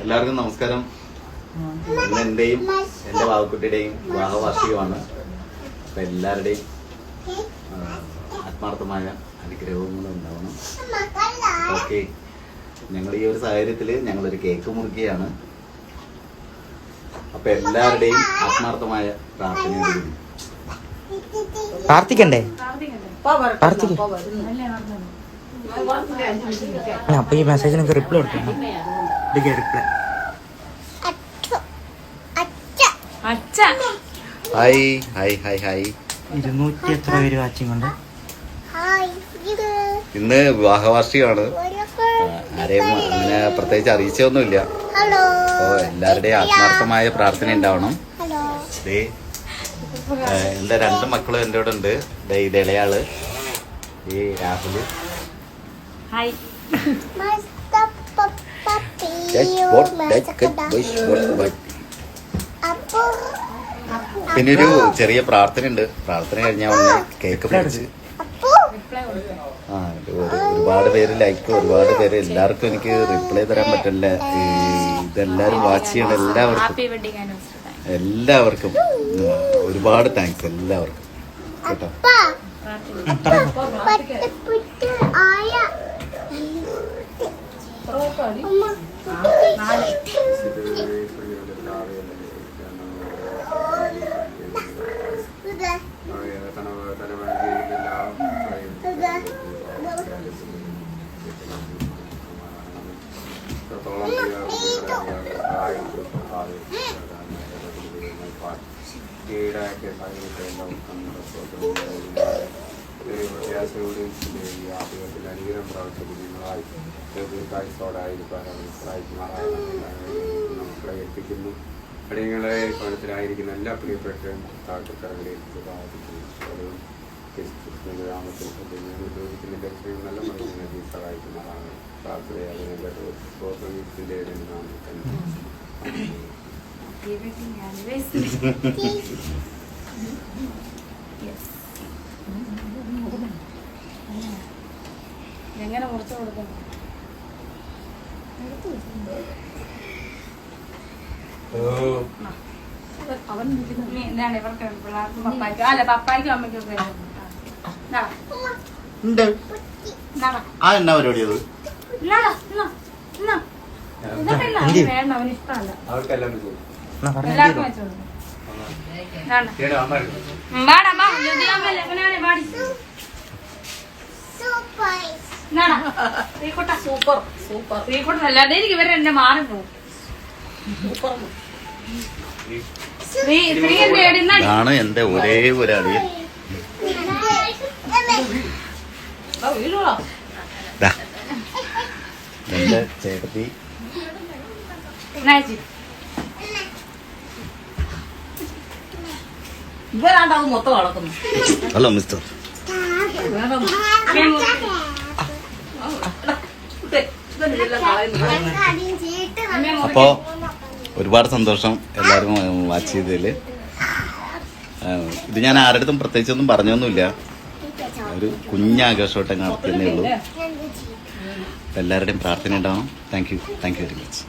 എല്ലാവർക്കും നമസ്കാരം. ഇന്ന് എന്റെയും എന്റെ വാവക്കുട്ടിയുടെയും വിവാഹ വാർഷികമാണ്. അപ്പൊ എല്ലാവരുടെയും ആത്മാർത്ഥമായ അനുഗ്രഹങ്ങളും ഉണ്ടാവണം. ഓക്കെ, ഞങ്ങൾ ഈ ഒരു സാഹചര്യത്തില് ഞങ്ങളൊരു കേക്ക് മുറിക്കുകയാണ്. അപ്പൊ എല്ലാവരുടെയും ആത്മാർത്ഥമായ പ്രാർത്ഥനയോട് പ്രാർത്ഥിക്കണ്ടേ? അപ്പൊ ഈ മെസ്സേജിനൊക്കെ റിപ്ലൈ കൊടുക്കണം. Reply hi hi hi hi. 200 എത്ര പേര് വാച്ചിങ് ഉണ്ട്. ഇന്ന് വിവാഹ വാർഷികമാണ്. ആരെയും അങ്ങനെ പ്രത്യേകിച്ച് അറിയിച്ചൊന്നുമില്ല. അപ്പോ എല്ലാവരുടെയും ആത്മാർത്ഥമായ പ്രാർത്ഥന ഉണ്ടാവണം. എന്റെ 2 മക്കളും എൻ്റെ കൂടെ ഉണ്ട്. ഇത് ഇളയാള് ഈ രാഹുല്. പിന്നെ ഒരു ചെറിയ പ്രാർത്ഥന ഉണ്ട്. പ്രാർത്ഥന കഴിഞ്ഞാൽ ഉടനെ കേക്ക് മേടിച്ച് ഒരുപാട് പേര് ലൈക്ക്, ഒരുപാട് പേര്. എല്ലാവർക്കും എനിക്ക് റിപ്ലൈ തരാൻ പറ്റില്ല. ഇതെല്ലാരും വാച്ച് ചെയ്യണം. എല്ലാവർക്കും ഒരുപാട് താങ്ക്സ് എല്ലാവർക്കും കേട്ടോ. അനുഗ്രഹം പ്രാപിച്ച കുഞ്ഞുങ്ങളായി മക്കളെ ഏൽപ്പിക്കുന്നു. അടിയങ്ങളെ പണത്തിലായിരിക്കുന്ന എല്ലാ പ്രിയപ്പെട്ടവരും താഴ്ത്തക്കരകളിലേക്ക് ബാധിക്കുന്നു. ഗ്രാമത്തിൽ ഉപയോഗിക്കുന്ന ലക്ഷ്യങ്ങൾ നല്ല മനുഷ്യനെ സഹായിക്കുന്നതാണ്. പ്രാർത്ഥനയെ അതിനെ പ്രോത്സാഹിപ്പിന്റെ എങ്ങനെ മുറിച്ചു കൊടുക്കണം? എന്താണ് ഇവർക്ക് പിള്ളേർക്കും പപ്പായ്ക്കും അല്ല പപ്പായ്ക്കും അമ്മയ്ക്കും ഒക്കെ എന്നാ പരിപാടി അത്? വേണ്ട, അവന് ഇഷ്ടമല്ല. എല്ലാവർക്കും വെച്ചോളൂ. സൂപ്പർ സൂപ്പർ അല്ലാതെ എനിക്ക് ഇവരെ എന്നെ മാറിപ്പോ. ഇതാണ് എന്റെ ഒരേ ഒരു അടിയൻ. എന്റെ ചേട്ടത്തി ഇവരാണ്ടാവും മൊത്തം വളർത്തുന്നു. Hello mister. അപ്പോ ഒരുപാട് സന്തോഷം എല്ലാവരും വാച്ച് ചെയ്തതില്. ഇത് ഞാൻ ആരുടെ അടുത്തും പ്രത്യേകിച്ചൊന്നും പറഞ്ഞൊന്നുമില്ല. ഒരു കുഞ്ഞാഘോഷമായിട്ട് നടത്തുന്നേ ഉള്ളൂ. എല്ലാവരുടെയും പ്രാർത്ഥന ഉണ്ടാവണം. Thank you very much.